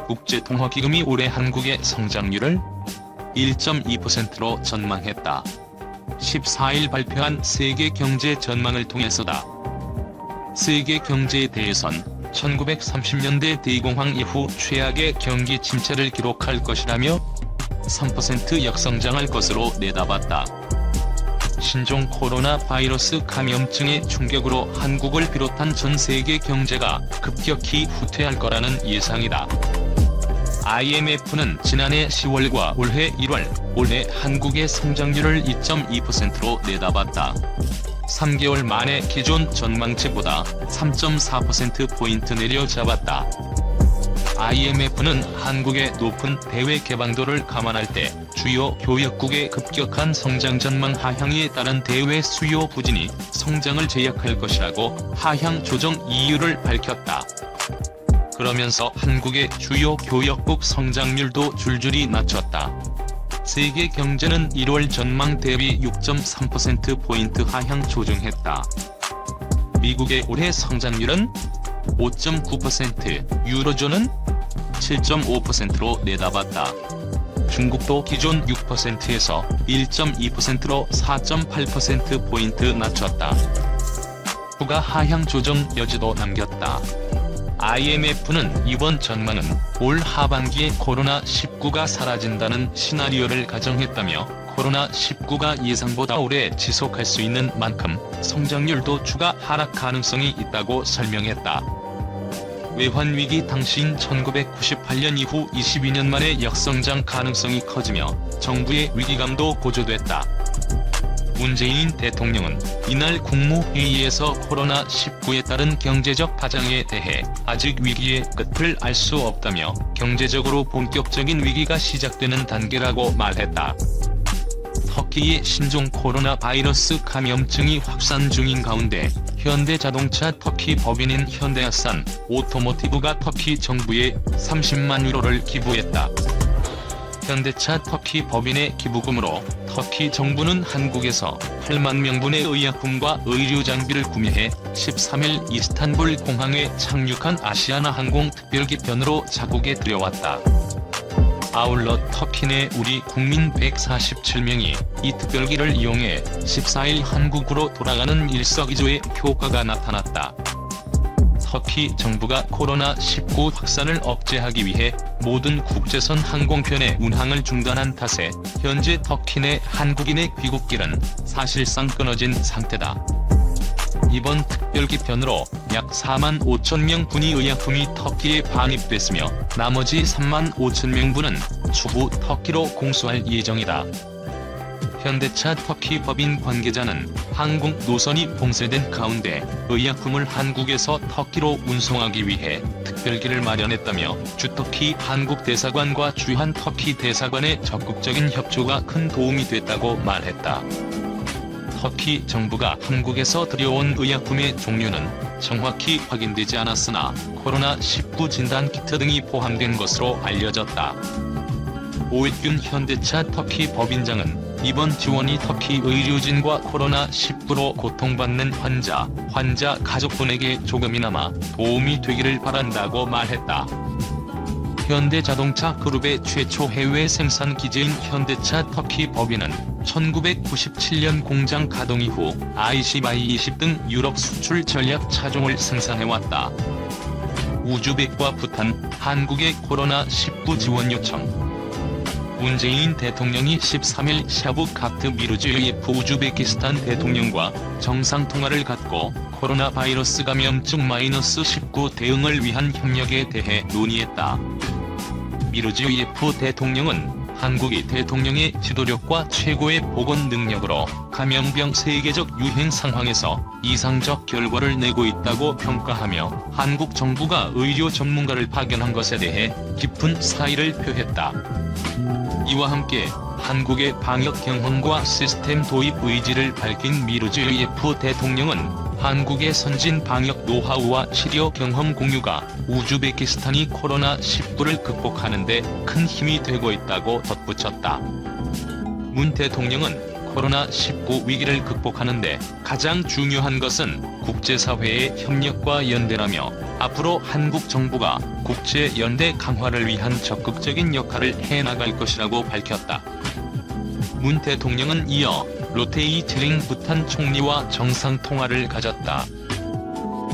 국제통화기금이 올해 한국의 성장률을 1.2%로 전망했다. 14일 발표한 세계 경제 전망을 통해서다. 세계 경제에 대해선 1930년대 대공황 이후 최악의 경기 침체를 기록할 것이라며 3% 역성장할 것으로 내다봤다. 신종 코로나 바이러스 감염증의 충격으로 한국을 비롯한 전 세계 경제가 급격히 후퇴할 거라는 예상이다. IMF는 지난해 10월과 올해 1월, 올해 한국의 성장률을 2.2%로 내다봤다. 3개월 만에 기존 전망치보다 3.4%포인트 내려잡았다. IMF는 한국의 높은 대외 개방도를 감안할 때 주요 교역국의 급격한 성장 전망 하향에 따른 대외 수요 부진이 성장을 제약할 것이라고 하향 조정 이유를 밝혔다. 그러면서 한국의 주요 교역국 성장률도 줄줄이 낮췄다. 세계 경제는 1월 전망 대비 6.3%포인트 하향 조정했다. 미국의 올해 성장률은 5.9%, 유로존은 7.5%로 내다봤다. 중국도 기존 6%에서 1.2%로 4.8%포인트 낮췄다. 추가 하향 조정 여지도 남겼다. IMF는 이번 전망은 올 하반기에 코로나19가 사라진다는 시나리오를 가정했다며 코로나19가 예상보다 오래 지속할 수 있는 만큼 성장률도 추가 하락 가능성이 있다고 설명했다. 외환위기 당시인 1998년 이후 22년 만에 역성장 가능성이 커지며 정부의 위기감도 고조됐다. 문재인 대통령은 이날 국무회의에서 코로나19에 따른 경제적 파장에 대해 아직 위기의 끝을 알 수 없다며 경제적으로 본격적인 위기가 시작되는 단계라고 말했다. 터키의 신종 코로나 바이러스 감염증이 확산 중인 가운데 현대자동차 터키 법인인 현대아산 오토모티브가 터키 정부에 30만 유로를 기부했다. 현대차 터키 법인의 기부금으로 터키 정부는 한국에서 8만 명분의 의약품과 의류 장비를 구매해 13일 이스탄불 공항에 착륙한 아시아나 항공 특별기편으로 자국에 들여왔다. 아울러 터키 내 우리 국민 147명이 이 특별기를 이용해 14일 한국으로 돌아가는 일석이조의 효과가 나타났다. 터키 정부가 코로나19 확산을 억제하기 위해 모든 국제선 항공편의 운항을 중단한 탓에 현재 터키 내 한국인의 귀국길은 사실상 끊어진 상태다. 이번 특별기편으로 약 4만 5천 명분의 의약품이 터키에 반입됐으며 나머지 3만 5천 명분은 추후 터키로 공수할 예정이다. 현대차 터키 법인 관계자는 항공 노선이 봉쇄된 가운데 의약품을 한국에서 터키로 운송하기 위해 특별기를 마련했다며 주터키 한국 대사관과 주한 터키 대사관의 적극적인 협조가 큰 도움이 됐다고 말했다. 터키 정부가 한국에서 들여온 의약품의 종류는 정확히 확인되지 않았으나 코로나19 진단키트 등이 포함된 것으로 알려졌다. 오익균 현대차 터키 법인장은 이번 지원이 터키 의료진과 코로나19로 고통받는 환자 가족분에게 조금이나마 도움이 되기를 바란다고 말했다. 현대자동차 그룹의 최초 해외 생산 기지인 현대차 터키 법인은 1997년 공장 가동 이후 IC-20 등 유럽 수출 전략 차종을 생산해왔다. 우즈벡과 부탄, 한국의 코로나19 지원 요청. 문재인 대통령이 13일 샤부카트 미르지요예프 우즈베키스탄 대통령과 정상통화를 갖고 코로나 바이러스 감염증 -19 대응을 위한 협력에 대해 논의했다. 미르지요예프 대통령은 한국이 대통령의 지도력과 최고의 보건 능력으로 감염병 세계적 유행 상황에서 이상적 결과를 내고 있다고 평가하며 한국 정부가 의료 전문가를 파견한 것에 대해 깊은 사의를 표했다. 이와 함께 한국의 방역 경험과 시스템 도입 의지를 밝힌 미르지요예프 대통령은 한국의 선진 방역 노하우와 치료 경험 공유가 우즈베키스탄이 코로나19를 극복하는 데 큰 힘이 되고 있다고 덧붙였다. 문 대통령은 코로나19 위기를 극복하는 데 가장 중요한 것은 국제사회의 협력과 연대라며 앞으로 한국 정부가 국제연대 강화를 위한 적극적인 역할을 해나갈 것이라고 밝혔다. 문 대통령은 이어 로테이 체링 부탄 총리와 정상통화를 가졌다.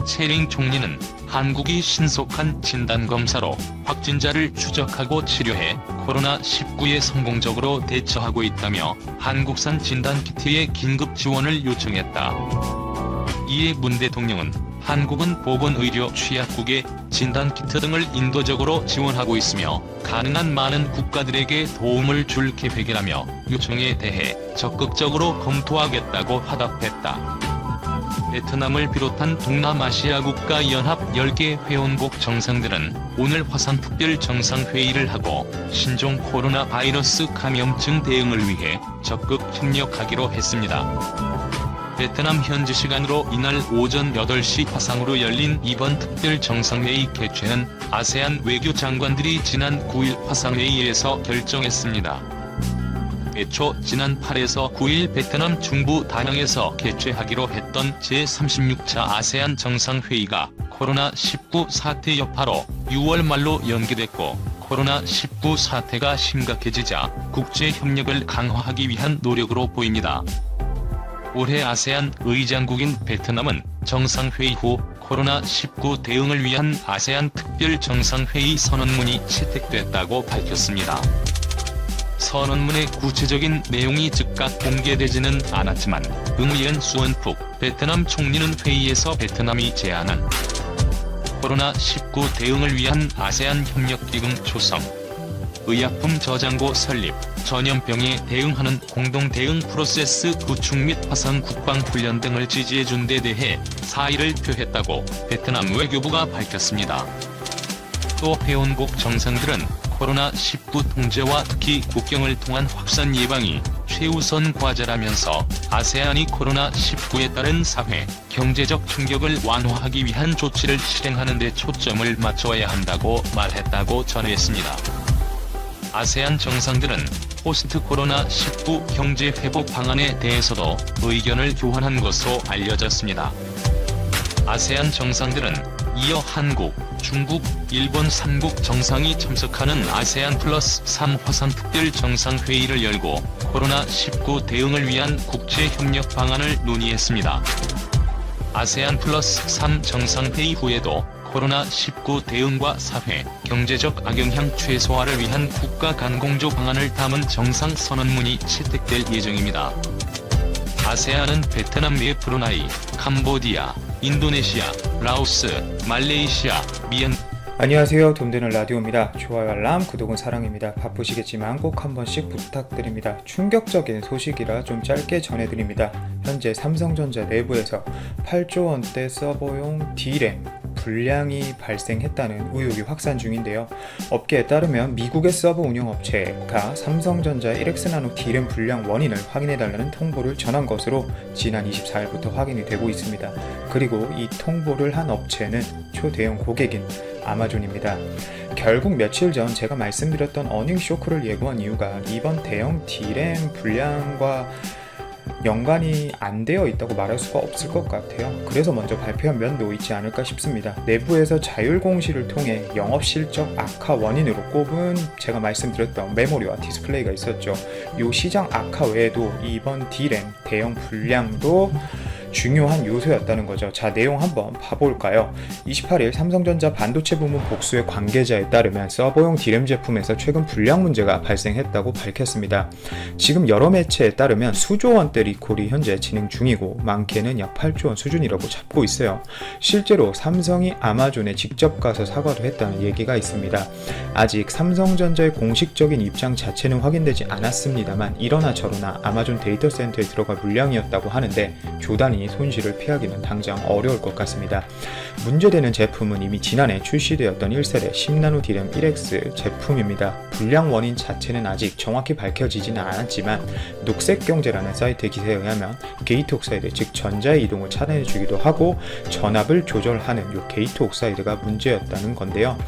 체링 총리는 한국이 신속한 진단검사로 확진자를 추적하고 치료해 코로나19에 성공적으로 대처하고 있다며 한국산 진단키트의 긴급 지원을 요청했다. 이에 문 대통령은 한국은 보건의료 취약국에 진단키트 등을 인도적으로 지원하고 있으며 가능한 많은 국가들에게 도움을 줄 계획이라며 요청에 대해 적극적으로 검토하겠다고 화답했다. 베트남을 비롯한 동남아시아 국가연합 10개 회원국 정상들은 오늘 화상 특별정상회의를 하고 신종 코로나 바이러스 감염증 대응을 위해 적극 협력하기로 했습니다. 베트남 현지 시간으로 이날 오전 8시 화상으로 열린 이번 특별정상회의 개최는 아세안 외교장관들이 지난 9일 화상회의에서 결정했습니다. 애초 지난 8에서 9일 베트남 중부 다낭에서 개최하기로 했던 제36차 아세안 정상회의가 코로나19 사태 여파로 6월 말로 연기됐고 코로나19 사태가 심각해지자 국제협력을 강화하기 위한 노력으로 보입니다. 올해 아세안 의장국인 베트남은 정상회의 후 코로나19 대응을 위한 아세안 특별정상회의 선언문이 채택됐다고 밝혔습니다. 선언문의 구체적인 내용이 즉각 공개되지는 않았지만 응이엔 수언푹 베트남 총리는 회의에서 베트남이 제안한 코로나19 대응을 위한 아세안 협력기금 조성, 의약품 저장고 설립, 전염병에 대응하는 공동대응 프로세스 구축 및 화상 국방훈련 등을 지지해준 데 대해 사의를 표했다고 베트남 외교부가 밝혔습니다. 또 회원국 정상들은 코로나19 통제와 특히 국경을 통한 확산 예방이 최우선 과제라면서 아세안이 코로나19에 따른 사회, 경제적 충격을 완화하기 위한 조치를 실행하는 데 초점을 맞춰야 한다고 말했다고 전했습니다. 아세안 정상들은 포스트 코로나19 경제 회복 방안에 대해서도 의견을 교환한 것으로 알려졌습니다. 아세안 정상들은 이어 한국, 중국, 일본 3국 정상이 참석하는 아세안 플러스 3 화상 특별 정상회의를 열고 코로나19 대응을 위한 국제협력 방안을 논의했습니다. 아세안 플러스 3 정상회의 후에도 코로나19 대응과 사회, 경제적 악영향 최소화를 위한 국가 간 공조 방안을 담은 정상 선언문이 채택될 예정입니다. 아세안은 베트남 내 브루나이, 캄보디아, 인도네시아, 라오스, 말레이시아, 안녕하세요. 돈되는 라디오입니다. 좋아요, 알람, 구독은 사랑입니다. 바쁘시겠지만 꼭 한 번씩 부탁드립니다. 충격적인 소식이라 좀 짧게 전해드립니다. 현재 삼성전자 내부에서 8조 원대 서버용 D램 불량이 발생했다는 의혹이 확산 중인데요. 업계에 따르면 미국의 서버 운영업체가 삼성전자 1X 나노 D램 불량 원인을 확인해달라는 통보를 전한 것으로 지난 24일부터 확인이 되고 있습니다. 그리고 이 통보를 한 업체는 초대형 고객인 아마존입니다. 결국 며칠 전 제가 말씀드렸던 어닝 쇼크를 예고한 이유가 이번 대형 D램 불량과 연관이 안 되어 있다고 말할 수가 없을 것 같아요. 그래서 먼저 발표한 면도 있지 않을까 싶습니다. 내부에서 자율공시를 통해 영업실적 악화 원인으로 꼽은 제가 말씀드렸던 메모리와 디스플레이가 있었죠. 이 시장 악화 외에도 이번 D램 대형 불량도 중요한 요소였다는 거죠. 자, 내용 한번 봐볼까요? 28일 삼성전자 반도체 부문 복수의 관계자에 따르면 서버용 D램 제품에서 최근 불량 문제가 발생했다고 밝혔습니다. 지금 여러 매체에 따르면 수조 원대 리콜이 현재 진행 중이고 많게는 약 8조 원 수준이라고 잡고 있어요. 실제로 삼성이 아마존에 직접 가서 사과도 했다는 얘기가 있습니다. 아직 삼성전자의 공식적인 입장 자체는 확인되지 않았습니다만 이러나 저러나 아마존 데이터 센터에 들어갈 물량이었다고 하는데 조단이 보니 손실을 피하기는 당장 어려울 것 같습니다. 문제되는 제품은 이미 지난해 출시되었던 1세대 10나노 D램 1X 제품입니다. 불량 원인 자체는 아직 정확히 밝혀지지는 않았지만 녹색경제라는 사이트 기사에 의하면 게이트 옥사이드, 즉 전자의 이동을 차단해주기도 하고 전압을 조절하는 이 게이트 옥사이드가 문제였다는 건데요.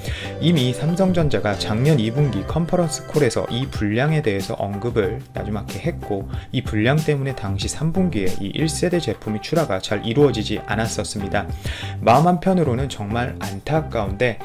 이미 삼성전자가 작년 2분기 컨퍼런스 콜에서 이 불량에 대해서 언급을 나주맣게 했고, 이 불량 때문에 당시 3분기에 이 1세대 제품이 출하가 잘 이루어지지 않았었습니다. 마음 한편으로는 정말 안타까운데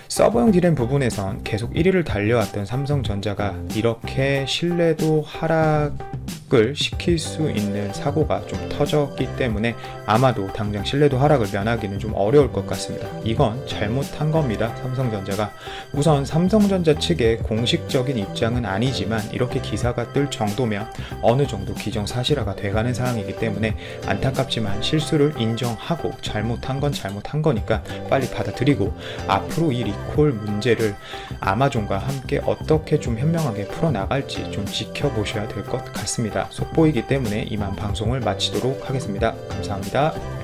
서버용 D램 부분에선 계속 1위를 달려왔던 삼성전자가 이렇게 신뢰도 하락을 시킬 수 있는 사고가 좀 터졌기 때문에 아마도 당장 신뢰도 하락을 면하기는 좀 어려울 것 같습니다. 이건 잘못한 겁니다. 삼성전자가. 우선 삼성전자 측의 공식적인 입장은 아니지만 이렇게 기사가 뜰 정도면 어느 정도 기정사실화가 돼가는 상황이기 때문에 안타깝지만 실수를 인정하고 잘못한 건 잘못한 거니까 빨리 받아들이고 앞으로 이 리콜 문제를 아마존과 함께 어떻게 좀 현명하게 풀어나갈지 좀 지켜보셔야 될 것 같습니다. 속보이기 때문에 이만 방송을 마치도록 하겠습니다. 감사합니다.